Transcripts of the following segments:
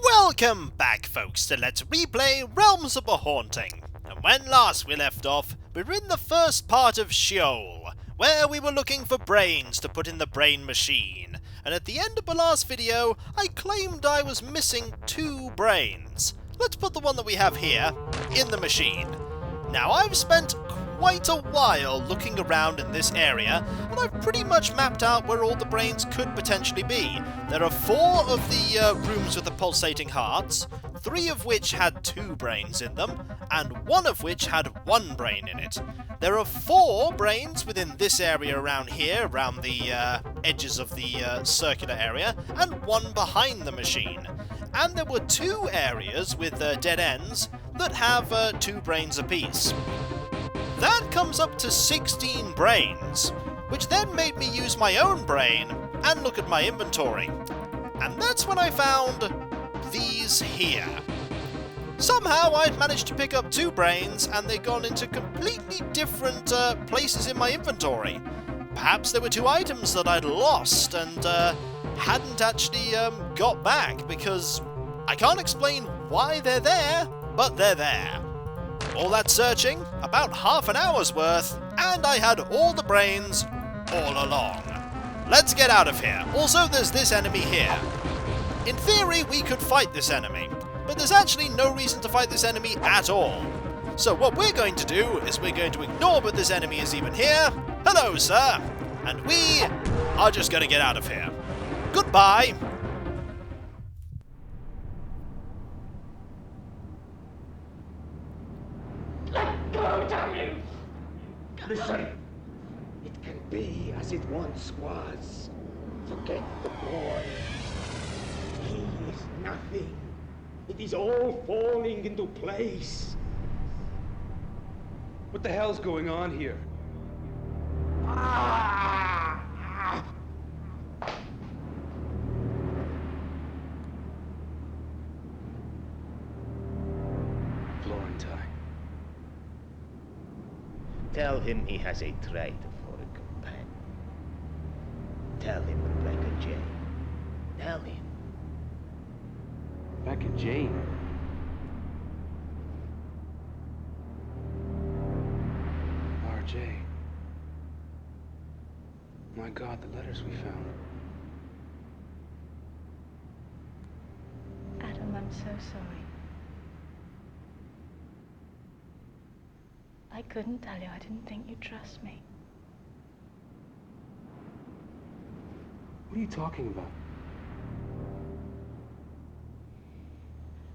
Welcome back, folks, to Let's Replay Realms of a Haunting. And when last we left off, we were in the first part of Sheol, where we were looking for brains to put in the brain machine. And at the end of the last video, I claimed I was missing 2 brains. Let's put the one that we have here in the machine. Now, I've spent quite a while looking around in this area, and I've pretty much mapped out where all the brains could potentially be. There are 4 of the rooms with the pulsating hearts, 3 of which had 2 brains in them, and 1 of which had 1 brain in it. There are 4 brains within this area around here, around the edges of the circular area, and 1 behind the machine. And there were 2 areas with dead ends that have 2 brains apiece. That comes up to 16 brains, which then made me use my own brain and look at my inventory. And that's when I found these here. Somehow I'd managed to pick up 2 brains and they'd gone into completely different places in my inventory. Perhaps there were 2 items that I'd lost and hadn't actually got back, because I can't explain why they're there, but they're there. All that searching, about half an hour's worth, and I had all the brains all along. Let's get out of here. Also, there's this enemy here. In theory, we could fight this enemy, but there's actually no reason to fight this enemy at all. So what we're going to do is we're going to ignore that this enemy is even here. Hello, sir. And we are just going to get out of here. Goodbye. Let go, damn you! Listen, it can be as it once was. Forget the boy. He is nothing. It is all falling into place. What the hell's going on here? Ah! Florentine. Tell him he has a traitor for a companion. Tell him Rebecca Jane. Tell him. Rebecca Jane. RJ. My God, the letters we found. Adam, I'm so sorry. I couldn't tell you. I didn't think you'd trust me. What are you talking about?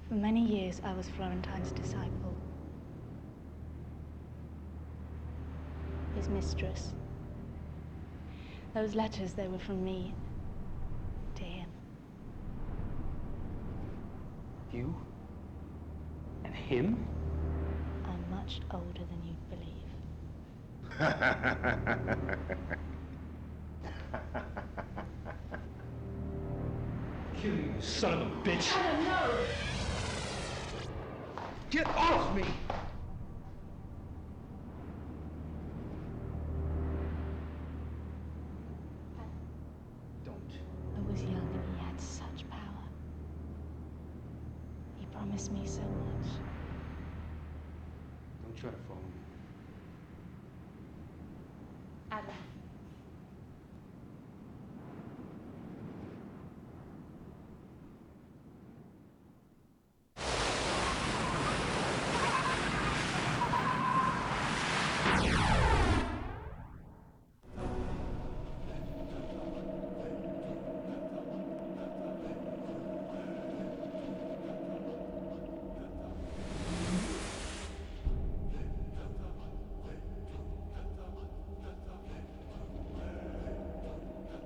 For many years, I was Florentine's disciple. His mistress. Those letters, they were from me to him. You? And him? I'm much older than you'd believe. Kill you, you son of a bitch! Adam, no! Get off me! Don't. I was young and he had such power. He promised me so much. Don't try to follow me. Adam.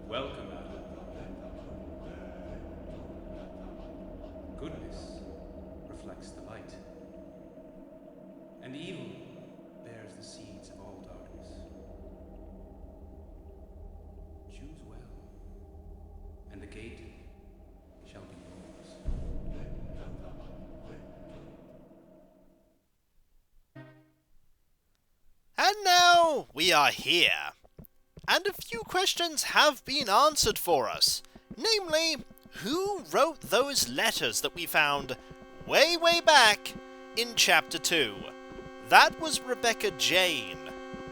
Welcome, Abadon. Goodness reflects the light, and evil bears the seeds of all darkness. Choose well, and the gate shall be yours. And now we are here. And a few questions have been answered for us. Namely, who wrote those letters that we found way, way back in Chapter 2? That was Rebecca Jane,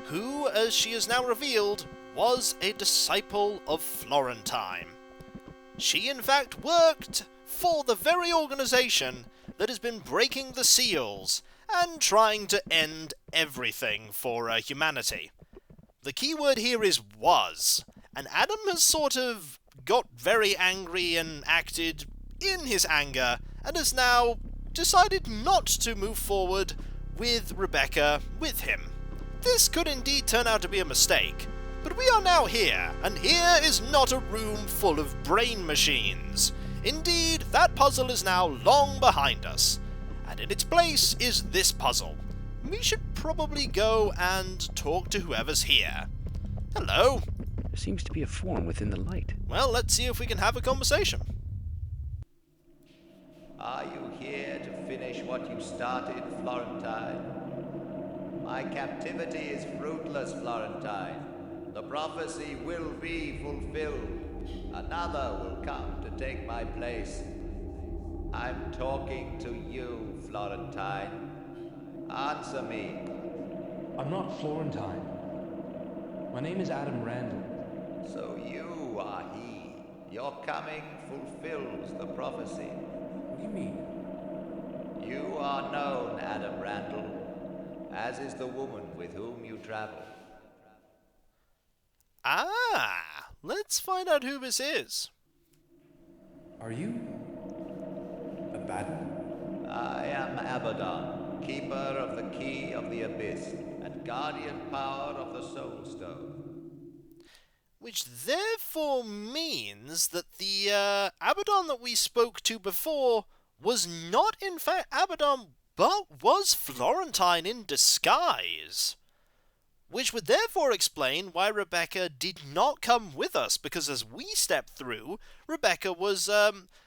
who, as she is now revealed, was a disciple of Florentine. She in fact worked for the very organisation that has been breaking the seals and trying to end everything for humanity. The key word here is was, and Adam has sort of got very angry and acted in his anger, and has now decided not to move forward with Rebecca with him. This could indeed turn out to be a mistake, but we are now here, and here is not a room full of brain machines. Indeed, that puzzle is now long behind us, and in its place is this puzzle. We should probably go and talk to whoever's here. Hello. There seems to be a form within the light. Well, let's see if we can have a conversation. Are you here to finish what you started, Florentine? My captivity is fruitless, Florentine. The prophecy will be fulfilled. Another will come to take my place. I'm talking to you, Florentine. Answer me. I'm not Florentine. My name is Adam Randall. So you are he. Your coming fulfills the prophecy. What do you mean? You are known, Adam Randall, as is the woman with whom you travel. Ah, let's find out who this is. Are you Abadon? I am Abadon, keeper of the key of the abyss, and guardian power of the soul stone. Which therefore means that the Abadon that we spoke to before was not in fact Abadon, but was Florentine in disguise. Which would therefore explain why Rebecca did not come with us, because as we stepped through, Rebecca was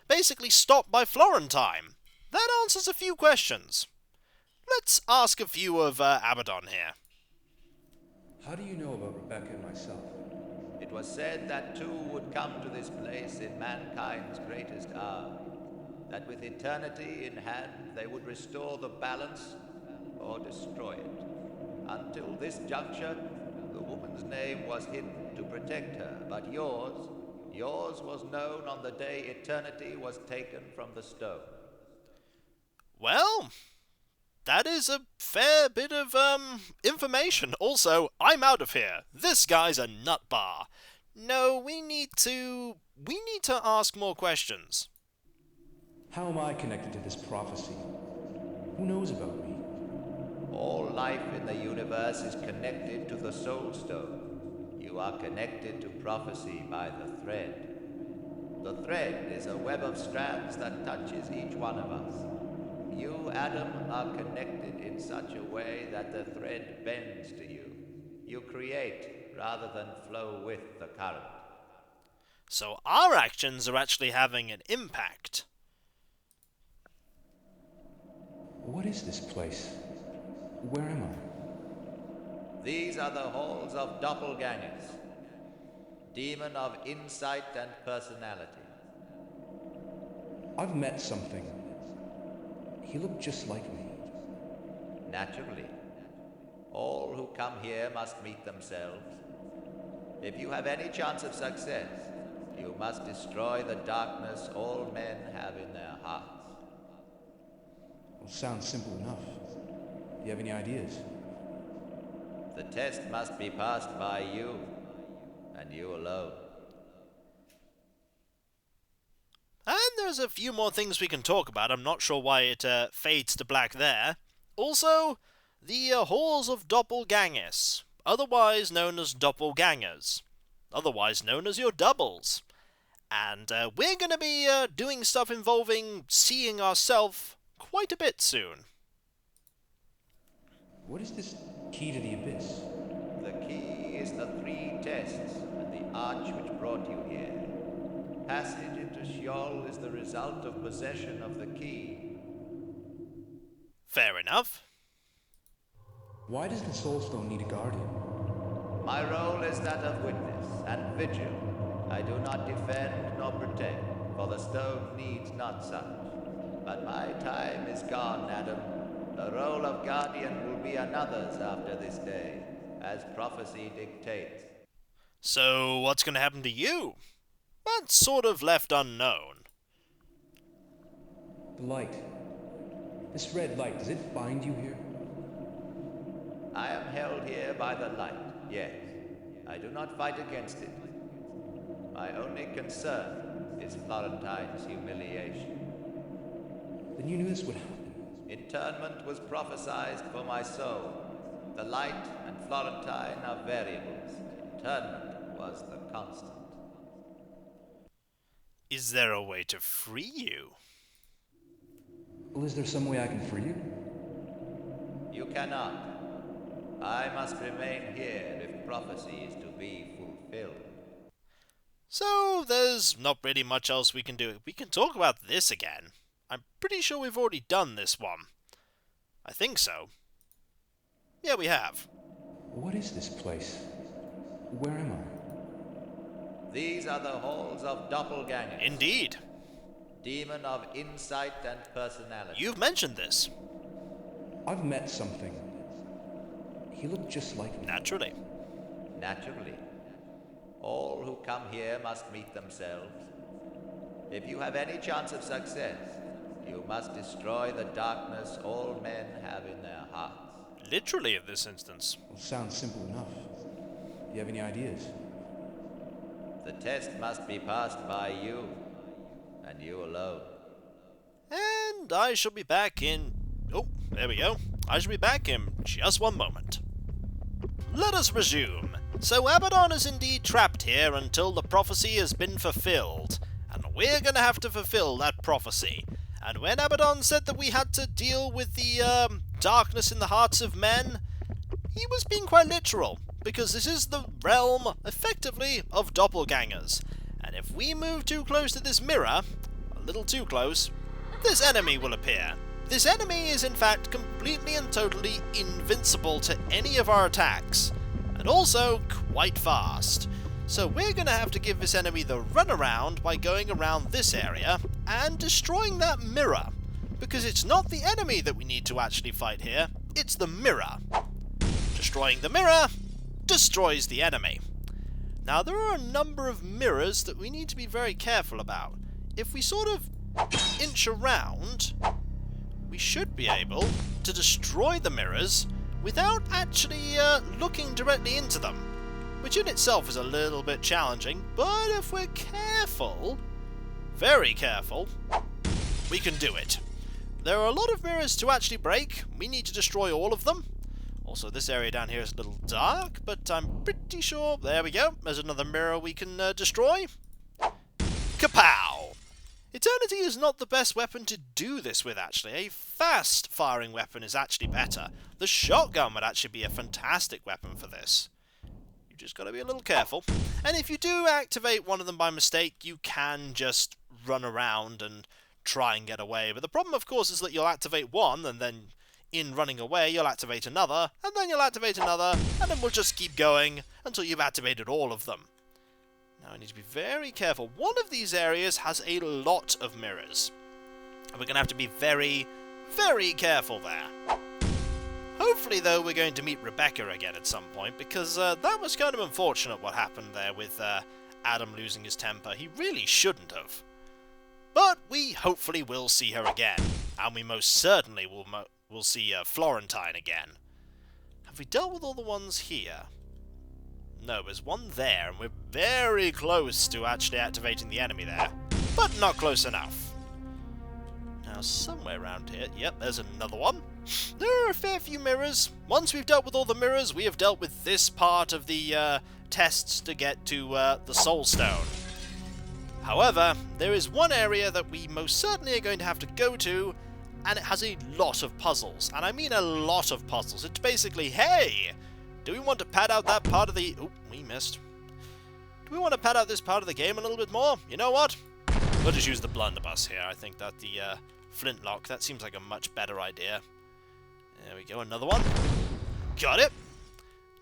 basically stopped by Florentine. That answers a few questions. Let's ask a few of Abadon here. How do you know about Rebecca and myself? It was said that two would come to this place in mankind's greatest hour, that with eternity in hand they would restore the balance or destroy it. Until this juncture, the woman's name was hidden to protect her, but yours was known on the day eternity was taken from the stone. Well, that is a fair bit of information. Also, I'm out of here. This guy's a nut bar. No, we need to ask more questions. How am I connected to this prophecy? Who knows about me? All life in the universe is connected to the soul stone. You are connected to prophecy by the thread. The thread is a web of strands that touches each one of us. You, Adam, are connected in such a way that the thread bends to you. You create rather than flow with the current. So our actions are actually having an impact. What is this place? Where am I? These are the halls of doppelgangers, demon of insight and personality. I've met something. He looked just like me. Naturally. All who come here must meet themselves. If you have any chance of success, you must destroy the darkness all men have in their hearts. Well, sounds simple enough. Do you have any ideas? The test must be passed by you, and you alone. And there's a few more things we can talk about. I'm not sure why it fades to black there. Also, the halls of doppelgangers, otherwise known as doppelgangers, otherwise known as your doubles. And we're going to be doing stuff involving seeing ourselves quite a bit soon. What is this key to the abyss? The key is the three tests and the arch which brought you here. Passage into Sheol is the result of possession of the key. Fair enough. Why does the Soulstone need a guardian? My role is that of witness and vigil. I do not defend nor protect, for the stone needs not such. But my time is gone, Adam. The role of guardian will be another's after this day, as prophecy dictates. So, what's going to happen to you? That's sort of left unknown. The light. This red light, does it bind you here? I am held here by the light, yes. I do not fight against it. My only concern is Florentine's humiliation. Then you knew this would happen. Internment was prophesied for my soul. The light and Florentine are variables. Internment was the constant. Is there a way to free you? Well, is there some way I can free you? You cannot. I must remain here if prophecy is to be fulfilled. So, there's not really much else we can do. We can talk about this again. I'm pretty sure we've already done this one. I think so. Yeah, we have. What is this place? Where am I? These are the halls of doppelgangers. Indeed. Demon of insight and personality. You've mentioned this. I've met something. He looked just like me. Naturally. Naturally. All who come here must meet themselves. If you have any chance of success, you must destroy the darkness all men have in their hearts. Literally in this instance. Well, sounds simple enough. Do you have any ideas? The test must be passed by you, and you alone. And I shall be back in... Oh, there we go. I shall be back in just one moment. Let us resume. So Abadon is indeed trapped here until the prophecy has been fulfilled, and we're going to have to fulfill that prophecy. And when Abadon said that we had to deal with the darkness in the hearts of men, he was being quite literal, because this is the realm, effectively, of doppelgangers. And if we move too close to this mirror, a little too close, this enemy will appear. This enemy is in fact completely and totally invincible to any of our attacks, and also quite fast. So we're going to have to give this enemy the runaround by going around this area and destroying that mirror, because it's not the enemy that we need to actually fight here, it's the mirror. Destroying the mirror destroys the enemy. Now there are a number of mirrors that we need to be very careful about. If we sort of inch around, we should be able to destroy the mirrors without actually looking directly into them, which in itself is a little bit challenging, but if we're careful, very careful, we can do it. There are a lot of mirrors to actually break. We need to destroy all of them. Also, this area down here is a little dark, but I'm pretty sure... There we go. There's another mirror we can destroy. Kapow! Eternity is not the best weapon to do this with, actually. A fast-firing weapon is actually better. The shotgun would actually be a fantastic weapon for this. You just got to be a little careful. And if you do activate one of them by mistake, you can just run around and try and get away. But the problem, of course, is that you'll activate one, and then in running away, you'll activate another, and then you'll activate another, and then we'll just keep going until you've activated all of them. Now, I need to be very careful. One of these areas has a lot of mirrors, and we're going to have to be very, very careful there. Hopefully, though, we're going to meet Rebecca again at some point, because that was kind of unfortunate what happened there with Adam losing his temper. He really shouldn't have. But we hopefully will see her again, and we most certainly will see Florentine again. Have we dealt with all the ones here? No, there's one there, and we're very close to actually activating the enemy there, but not close enough. Now, somewhere around here, yep, there's another one. There are a fair few mirrors. Once we've dealt with all the mirrors, we have dealt with this part of the tests to get to the Soul Stone. However, there is one area that we most certainly are going to have to go to, and it has a lot of puzzles. And I mean a lot of puzzles. It's basically, hey, do we want to pad out that part of the... Oh, we missed. Do we want to pad out this part of the game a little bit more? You know what? We'll just use the blunderbuss here. I think that the flintlock, that seems like a much better idea. There we go, another one. Got it.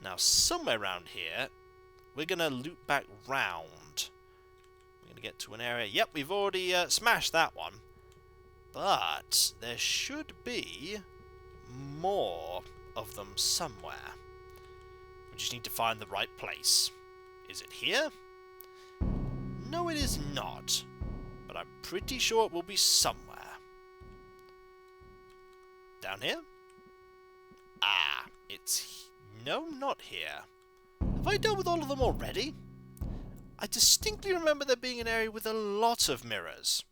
Now, somewhere around here, we're going to loop back round. We're going to get to an area. Yep, we've already smashed that one. But there should be more of them somewhere. We just need to find the right place. Is it here? No, it is not. But I'm pretty sure it will be somewhere. Down here? Ah, it's... No, not here. Have I dealt with all of them already? I distinctly remember there being an area with a lot of mirrors.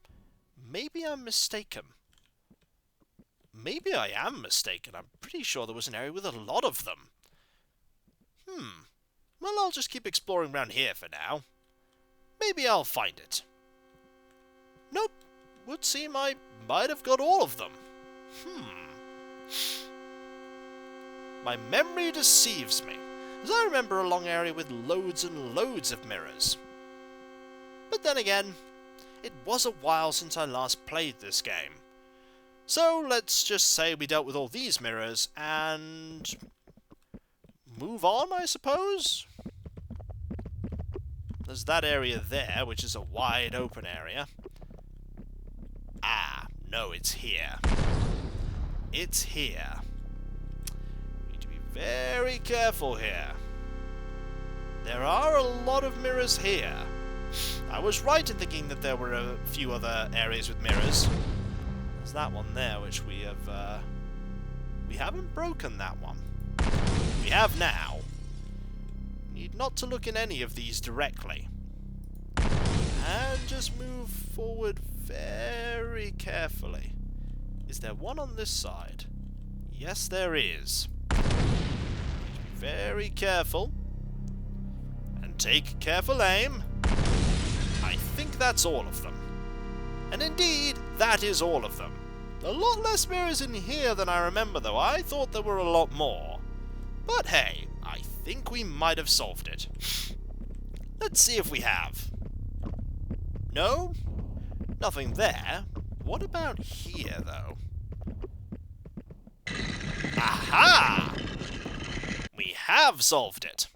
Maybe I'm mistaken. Maybe I am mistaken. I'm pretty sure there was an area with a lot of them. Well, I'll just keep exploring around here for now. Maybe I'll find it. Nope. Would seem I might have got all of them. My memory deceives me, as I remember a long area with loads and loads of mirrors. But then again, it was a while since I last played this game. So let's just say we dealt with all these mirrors and move on, I suppose? There's that area there, which is a wide open area. Ah, no, it's here. It's here. We need to be very careful here. There are a lot of mirrors here. I was right in thinking that there were a few other areas with mirrors. There's that one there, which we have, we haven't broken that one. We have now. Need not to look in any of these directly. And just move forward very carefully. Is there one on this side? Yes, there is. Very careful. And take careful aim. I think that's all of them. And indeed, that is all of them. A lot less mirrors in here than I remember, though. I thought there were a lot more. But hey, I think we might have solved it. Let's see if we have. No? Nothing there. What about here, though? Aha! We have solved it.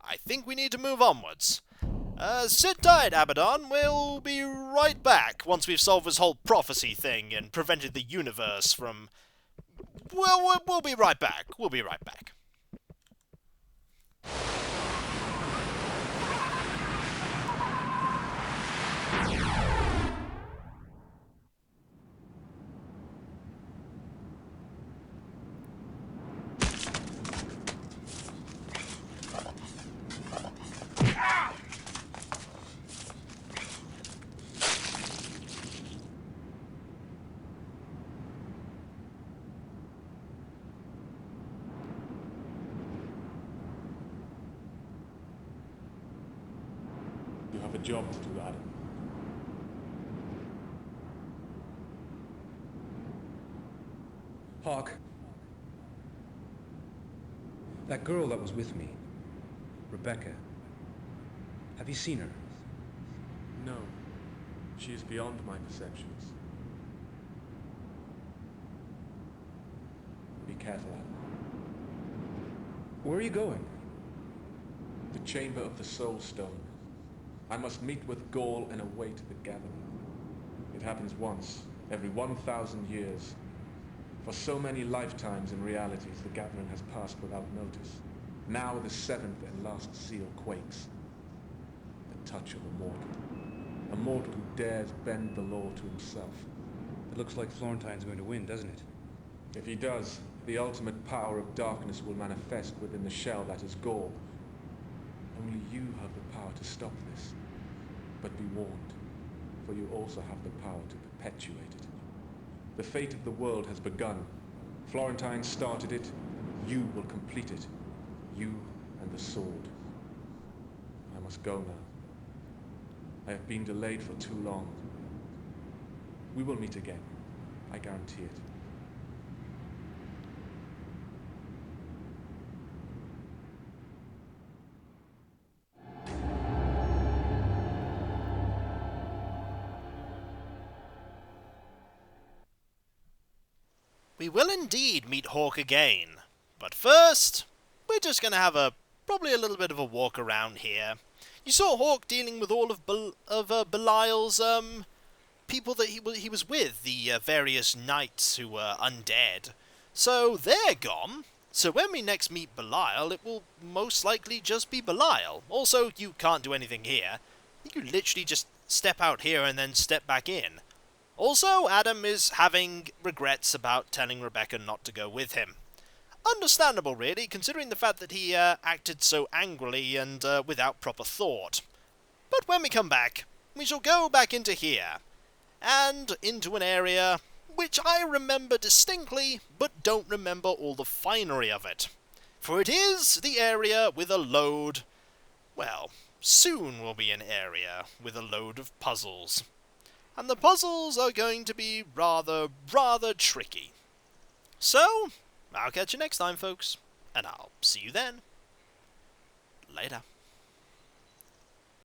I think we need to move onwards. Sit tight, Abadon. We'll be right back once we've solved this whole prophecy thing and prevented the universe from... Well, we'll be right back. We'll be right back. You have a job to do, Adam. Hawk. That girl that was with me, Rebecca. Have you seen her? No. She is beyond my perceptions. Be careful, Adam. Where are you going? The Chamber of the Soul Stone. I must meet with Gaul and await the gathering. It happens once, every 1,000 years. For so many lifetimes and realities, the gathering has passed without notice. Now the seventh and last seal quakes. The touch of a mortal. A mortal who dares bend the law to himself. It looks like Florentine's going to win, doesn't it? If he does, the ultimate power of darkness will manifest within the shell that is Gaul. Only you have the power to stop this. But be warned, for you also have the power to perpetuate it. The fate of the world has begun. Florentine started it, you will complete it. You and the sword. I must go now. I have been delayed for too long. We will meet again, I guarantee it. We will indeed meet Hawk again, but first, we're just going to have probably a little bit of a walk around here. You saw Hawk dealing with all of, Belial's, people that he was with, the various knights who were undead. So they're gone. So when we next meet Belial, it will most likely just be Belial. Also, you can't do anything here. You literally just step out here and then step back in. Also, Adam is having regrets about telling Rebecca not to go with him. Understandable, really, considering the fact that he acted so angrily and without proper thought. But when we come back, we shall go back into here, and into an area which I remember distinctly, but don't remember all the finery of it. For it is the area with a load... well, soon will be an area with a load of puzzles. And the puzzles are going to be rather tricky. So, I'll catch you next time, folks, and I'll see you then. Later.